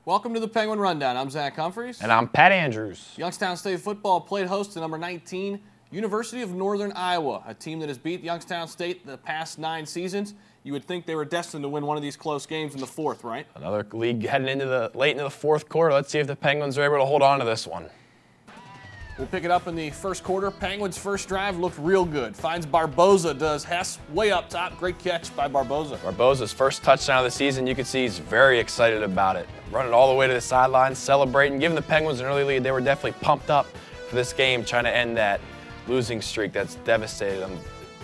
Welcome to the Penguin Rundown. I'm Zach Humphreys. And I'm Pat Andrews. Youngstown State football played host to number 19, University of Northern Iowa, a team that has beat Youngstown State the past 9 seasons. You would think they were destined to win one of these close games in the fourth, right? Another league heading into late into the fourth quarter. Let's see if the Penguins are able to hold on to this one. We'll pick it up in the first quarter. Penguins' first drive looked real good. Finds Barboza, does Hess way up top. Great catch by Barboza. Barboza's first touchdown of the season. You can see he's very excited about it. Running all the way to the sideline, celebrating, giving the Penguins an early lead. They were definitely pumped up for this game, trying to end that losing streak that's devastated them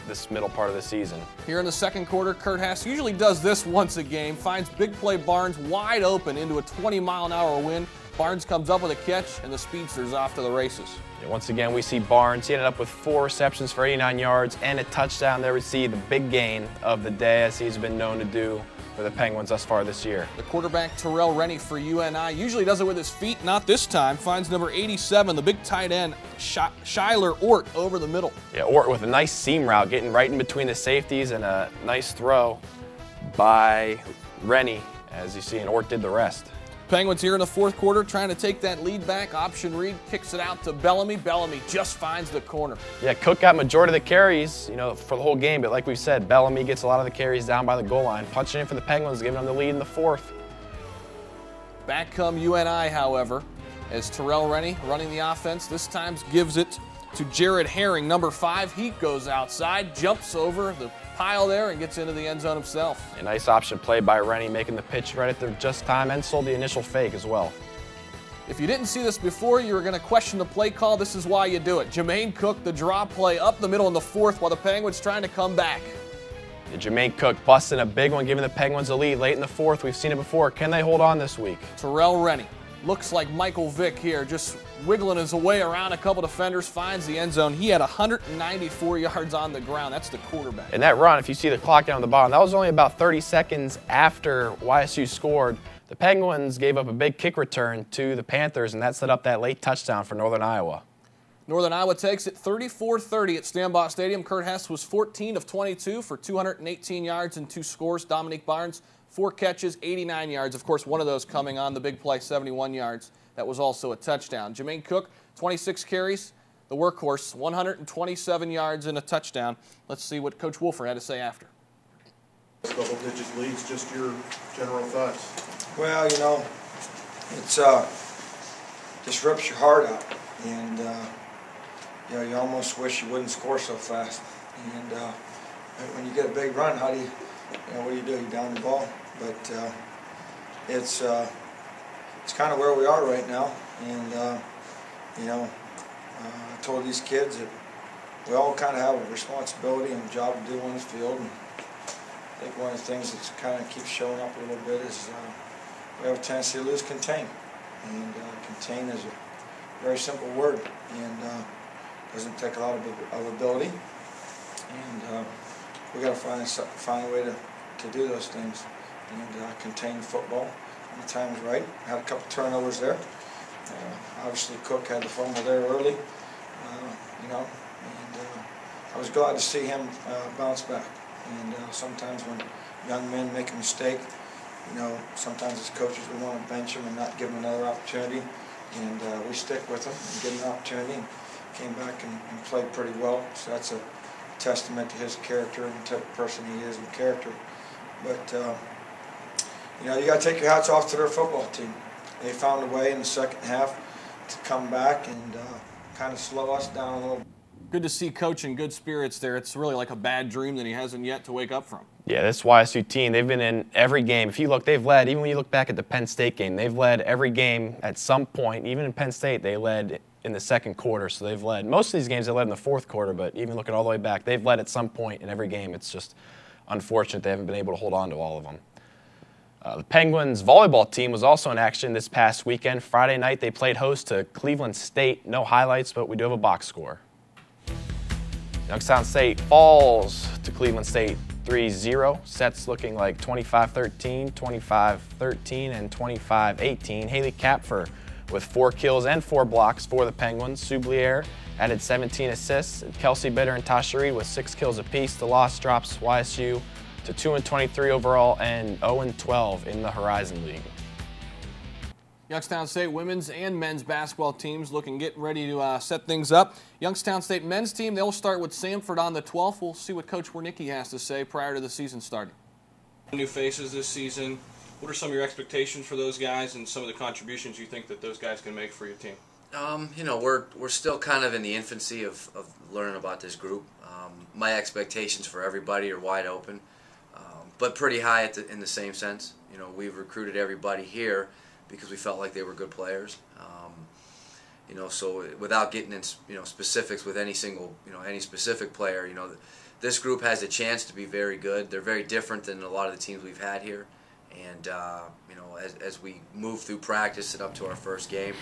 this middle part of the season. Here in the second quarter, Kurt Hess usually does this once a game. Finds big play Barnes wide open into a 20-mile-an-hour win. Barnes comes up with a catch, and the speedster's off to the races. Yeah, once again, we see Barnes. He ended up with 4 receptions for 89 yards and a touchdown. There we see the big gain of the day, as he's been known to do for the Penguins thus far this year. The quarterback, Terrell Rennie for UNI, usually does it with his feet, not this time. Finds number 87, the big tight end, Shyler Ort, over the middle. Yeah, Ort with a nice seam route, getting right in between the safeties, and a nice throw by Rennie, as you see, and Ort did the rest. Penguins here in the fourth quarter trying to take that lead back. Option read, kicks it out to Bellamy. Bellamy just finds the corner. Yeah, Cook got majority of the carries, for the whole game, but like we said, Bellamy gets a lot of the carries down by the goal line, punching in for the Penguins, giving them the lead in the fourth. Back come UNI, however, as Terrell Rennie running the offense. This time gives it to Jared Herring, number 5. He goes outside, jumps over the pile there, and gets into the end zone himself. A nice option play by Rennie, making the pitch right at the just time, and sold the initial fake as well. If you didn't see this before, you were going to question the play call. This is why you do it. Jermaine Cook, the draw play up the middle in the fourth while the Penguins trying to come back. Yeah, Jermaine Cook busting a big one, giving the Penguins a lead late in the fourth. We've seen it before. Can they hold on this week? Terrell Rennie looks like Michael Vick here, just wiggling his way around a couple defenders, finds the end zone. He had 194 yards on the ground. That's the quarterback. And that run, if you see the clock down at the bottom, that was only about 30 seconds after YSU scored. The Penguins gave up a big kick return to the Panthers, and that set up that late touchdown for Northern Iowa. Northern Iowa takes it 34-30 at Stambaugh Stadium. Kurt Hess was 14 of 22 for 218 yards and 2 scores. Dominique Barnes, 4 catches, 89 yards. Of course, one of those coming on the big play, 71 yards. That was also a touchdown. Jermaine Cook, 26 carries. The workhorse, 127 yards and a touchdown. Let's see what Coach Wolfer had to say after. Double-digit leads, just your general thoughts. Well, it's just rips your heart out, and you almost wish you wouldn't score so fast. And when you get a big run, how do you, what do? You down the ball, but it's kind of where we are right now, and I told these kids that we all kind of have a responsibility and a job to do on the field. And I think one of the things that kind of keeps showing up a little bit is we have a tendency to lose contain, and contain is a very simple word, and doesn't take a lot of ability, and we got to find a way to do those things and contain football when the time is right. Had a couple turnovers there. Obviously, Cook had the fumble there early, and I was glad to see him bounce back. And sometimes when young men make a mistake, sometimes as coaches we want to bench them and not give them another opportunity. And we stick with them and give them an opportunity. And came back and played pretty well. So that's a testament to his character and the type of person he is and character. But you got to take your hats off to their football team. They found a way in the second half to come back and kind of slow us down a little. Good to see Coach in good spirits there. It's really like a bad dream that he hasn't yet to wake up from. Yeah, this YSU team, they've been in every game. If you look, they've led, even when you look back at the Penn State game, they've led every game at some point. Even in Penn State, they led in the second quarter. So they've led, most of these games they led in the fourth quarter, but even looking all the way back, they've led at some point in every game. It's just unfortunate they haven't been able to hold on to all of them. The Penguins volleyball team was also in action this past weekend. Friday night, they played host to Cleveland State. No highlights, but we do have a box score. Youngstown State falls to Cleveland State 3-0. Sets looking like 25-13, 25-13, and 25-18. Haley Kapfer with 4 kills and 4 blocks for the Penguins. Soublier added 17 assists. And Kelsey Bitter and Tasha Reed with 6 kills apiece. The loss drops YSU to 2-23 overall and 0-12 in the Horizon League. Youngstown State women's and men's basketball teams getting ready to set things up. Youngstown State men's team, they'll start with Samford on the 12th. We'll see what Coach Wernicke has to say prior to the season starting. New faces this season. What are some of your expectations for those guys and some of the contributions you think that those guys can make for your team? You know, we're still kind of in the infancy of learning about this group. My expectations for everybody are wide open, but pretty high in the same sense. You know, we've recruited everybody here because we felt like they were good players. You know, so without getting in, specifics with any specific player, this group has a chance to be very good. They're very different than a lot of the teams we've had here, and as we move through practice and up to our first game,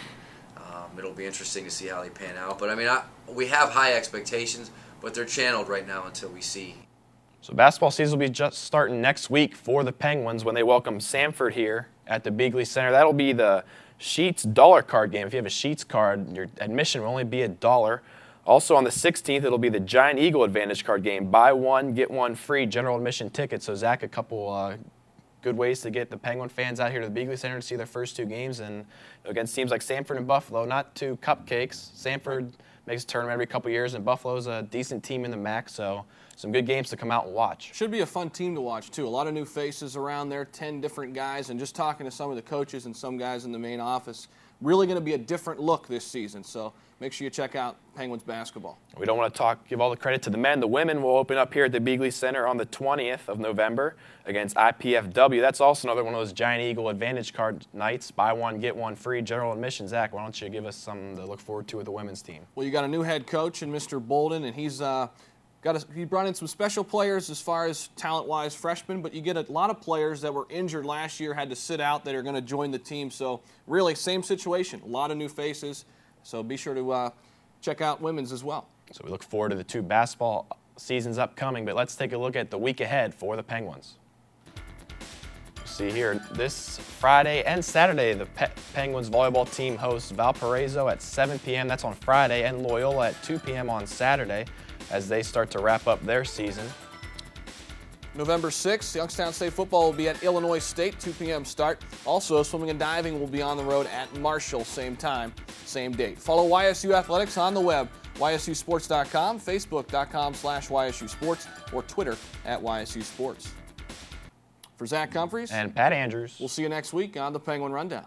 it'll be interesting to see how they pan out. But I mean, we have high expectations, but they're channeled right now until we see. So basketball season will be just starting next week for the Penguins when they welcome Samford here at the Beagley Center. That'll be the Sheets dollar card game. If you have a Sheets card, your admission will only be $1. Also on the 16th, it'll be the Giant Eagle Advantage card game. Buy one, get one free general admission tickets. So Zach, a couple good ways to get the Penguin fans out here to the Beagley Center to see their first two games. And against teams like Samford and Buffalo, not two cupcakes. Samford makes a tournament every couple years, and Buffalo's a decent team in the MAC. So some good games to come out and watch. Should be a fun team to watch, too. A lot of new faces around there, 10 different guys, and just talking to some of the coaches and some guys in the main office, really going to be a different look this season. So make sure you check out Penguins basketball. We don't want to give all the credit to the men. The women will open up here at the Beagley Center on the 20th of November against IPFW. That's also another one of those Giant Eagle Advantage card nights. Buy one, get one free general admission. Zach, why don't you give us something to look forward to with the women's team? Well, you got a new head coach in Mr. Bolden, and he brought in some special players as far as talent-wise freshmen, but you get a lot of players that were injured last year, had to sit out, that are going to join the team. So really, same situation, a lot of new faces. So be sure to check out women's as well. So we look forward to the two basketball seasons upcoming, but let's take a look at the week ahead for the Penguins. See here, this Friday and Saturday, the Penguins volleyball team hosts Valparaiso at 7 p.m. That's on Friday, and Loyola at 2 p.m. on Saturday as they start to wrap up their season. November 6th, Youngstown State football will be at Illinois State, 2 p.m. start. Also, swimming and diving will be on the road at Marshall, same time, same date. Follow YSU Athletics on the web, ysusports.com, facebook.com/YSU Sports, or Twitter @YSU Sports. For Zach Humphreys and Pat Andrews, we'll see you next week on the Penguin Rundown.